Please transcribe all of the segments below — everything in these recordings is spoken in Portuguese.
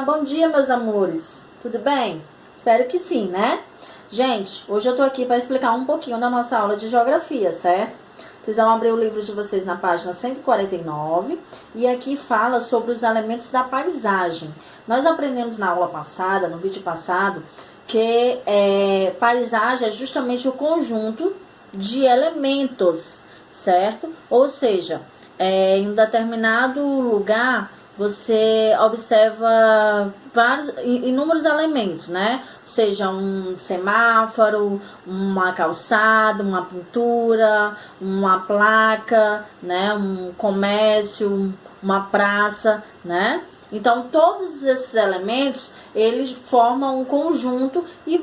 bom dia, meus amores. Tudo bem? Espero que sim, né? Gente, hoje eu tô aqui para explicar um pouquinho da nossa aula de geografia, certo? Vocês vão abrir o livro de vocês na página 149 e aqui fala sobre os elementos da paisagem. Nós aprendemos na aula passada, no vídeo passado, que paisagem é justamente o conjunto de elementos, certo? Ou seja, em um determinado lugar você observa inúmeros elementos, né? Seja um semáforo, uma calçada, uma pintura, uma placa, né? Um comércio, uma praça, né? Então, todos esses elementos, eles formam um conjunto e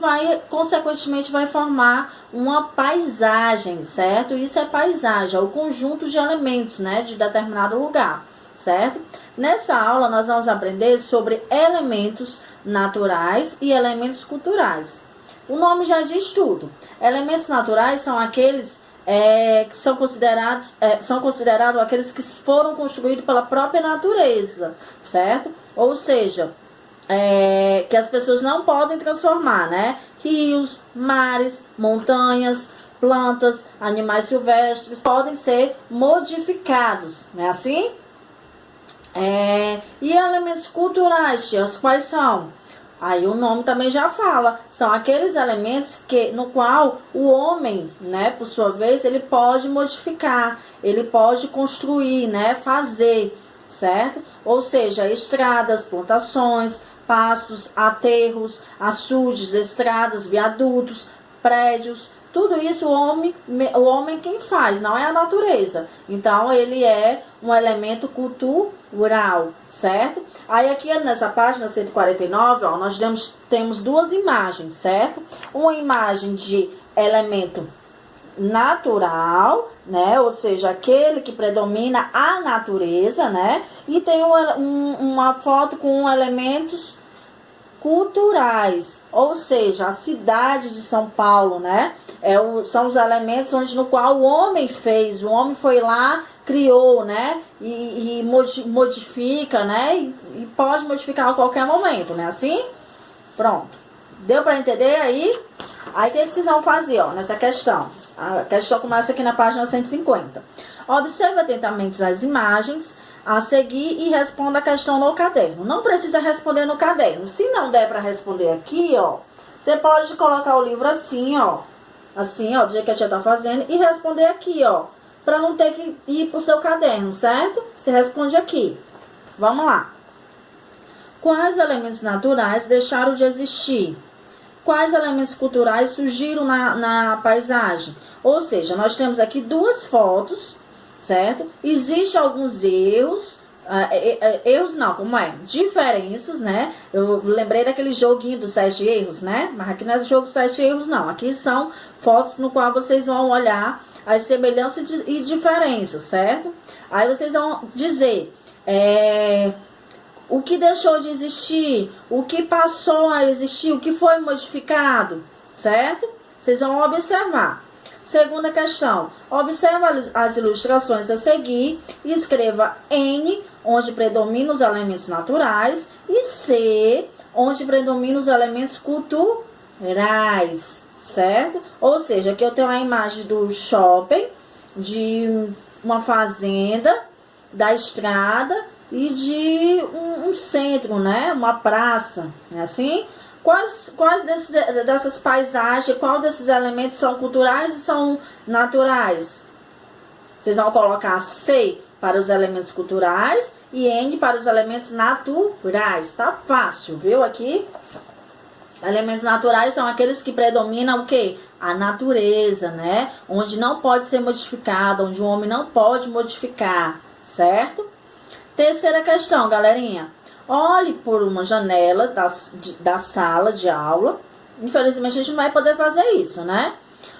consequentemente, vai formar uma paisagem, certo? Isso é paisagem, é o conjunto de elementos, né? De determinado lugar, certo? Nessa aula, nós vamos aprender sobre elementos naturais e elementos culturais. O nome já diz tudo. Elementos naturais são aqueles que são considerados aqueles que foram construídos pela própria natureza, certo? Ou seja, que as pessoas não podem transformar, né? Rios, mares, montanhas, plantas, animais silvestres podem ser modificados, não é assim? E elementos culturais, tias, quais são? Aí o nome também já fala, são aqueles elementos no qual o homem, né, por sua vez, ele pode modificar, ele pode construir, né, fazer, certo? Ou seja, estradas, plantações, pastos, aterros, açudes, estradas, viadutos, prédios, tudo isso o homem quem faz, não é a natureza. Então, ele é um elemento cultural, certo? Aí aqui nessa página 149, ó, nós temos duas imagens, certo? Uma imagem de elemento natural, né? Ou seja, aquele que predomina a natureza, né? E tem uma foto com elementos culturais, ou seja, a cidade de São Paulo, né? São os elementos no qual o homem fez, o homem foi lá, criou, né? E modifica, né? E pode modificar a qualquer momento, né? Assim? Pronto. Deu para entender aí? Aí o que vocês vão fazer, ó, nessa questão? A questão começa aqui na página 150. Observe atentamente as imagens a seguir e responda a questão no caderno. Não precisa responder no caderno. Se não der para responder aqui, ó, você pode colocar o livro assim, ó, do jeito que a tia tá fazendo, e responder aqui, ó, para não ter que ir pro seu caderno, certo? Você responde aqui. Vamos lá. Quais elementos naturais deixaram de existir? Quais elementos culturais surgiram na paisagem? Ou seja, nós temos aqui duas fotos, certo? Existem alguns erros, diferenças, né? Eu lembrei daquele joguinho dos 7 erros, né? Mas aqui não é jogo dos 7 erros, não. Aqui são fotos no qual vocês vão olhar as semelhanças e diferenças, certo? Aí vocês vão dizer o que deixou de existir, o que passou a existir, o que foi modificado, certo? Vocês vão observar. Segunda questão, observe as ilustrações a seguir e escreva N, onde predominam os elementos naturais, e C, onde predominam os elementos culturais, certo? Ou seja, aqui eu tenho a imagem do shopping, de uma fazenda, da estrada e de um centro, né? Uma praça, é assim? Quais dessas paisagens, qual desses elementos são culturais e são naturais? Vocês vão colocar C para os elementos culturais e N para os elementos naturais. Tá fácil, viu? Aqui, elementos naturais são aqueles que predominam o quê? A natureza, né? Onde não pode ser modificado, onde o homem não pode modificar, certo? Terceira questão, galerinha. Olhe por uma janela da sala de aula. Infelizmente, a gente não vai poder fazer isso, né?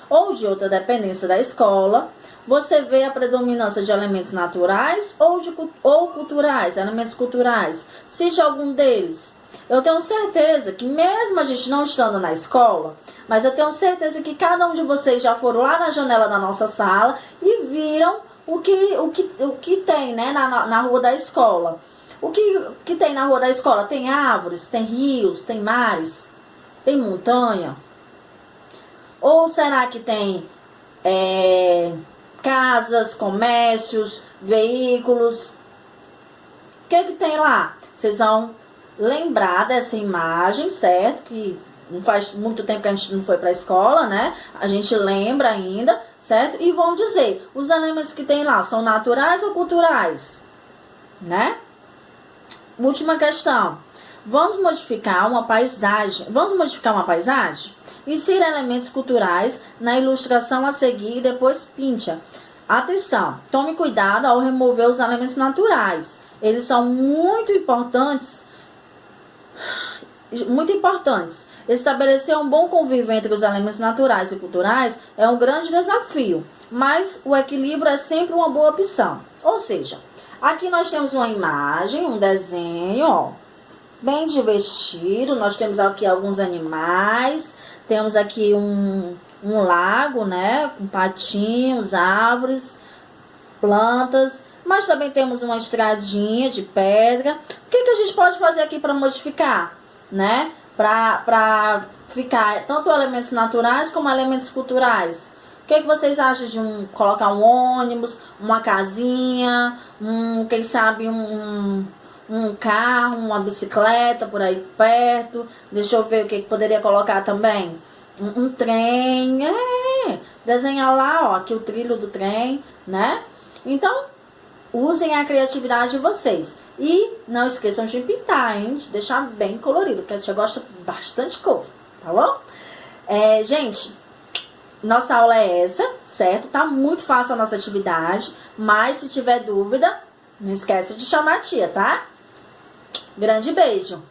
Ou de outra dependência da escola. Você vê a predominância de elementos naturais ou culturais, elementos culturais. Cite algum deles. Eu tenho certeza que mesmo a gente não estando na escola, mas eu tenho certeza que cada um de vocês já foram lá na janela da nossa sala e viram o que tem, né, na rua da escola. O que tem na rua da escola? Tem árvores, tem rios, tem mares, tem montanha? Ou será que tem casas, comércios, veículos? O que tem lá? Vocês vão lembrar dessa imagem, certo? Que não faz muito tempo que a gente não foi para a escola, né? A gente lembra ainda, certo? E vão dizer, os elementos que tem lá são naturais ou culturais? Né? Última questão. Vamos modificar uma paisagem. Vamos modificar uma paisagem? Insira elementos culturais na ilustração a seguir e depois pinta. Atenção, tome cuidado ao remover os elementos naturais. Eles são muito importantes. Muito importantes. Estabelecer um bom convívio entre os elementos naturais e culturais é um grande desafio, mas o equilíbrio é sempre uma boa opção. Ou seja, aqui nós temos uma imagem, um desenho, ó, bem divertido. Nós temos aqui alguns animais, temos aqui um lago, né, com patinhos, árvores, plantas, mas também temos uma estradinha de pedra. O que a gente pode fazer aqui para modificar, né? Para ficar tanto elementos naturais como elementos culturais. O que vocês acham de colocar um ônibus, uma casinha, quem sabe um carro, uma bicicleta por aí perto? Deixa eu ver o que poderia colocar também. Um trem, desenhar lá, ó, aqui o trilho do trem, né? Então, usem a criatividade de vocês. E não esqueçam de pintar, hein? De deixar bem colorido, porque a gente gosta bastante de cor, tá bom? Gente, nossa aula é essa, certo? Tá muito fácil a nossa atividade, mas se tiver dúvida, não esquece de chamar a tia, tá? Grande beijo!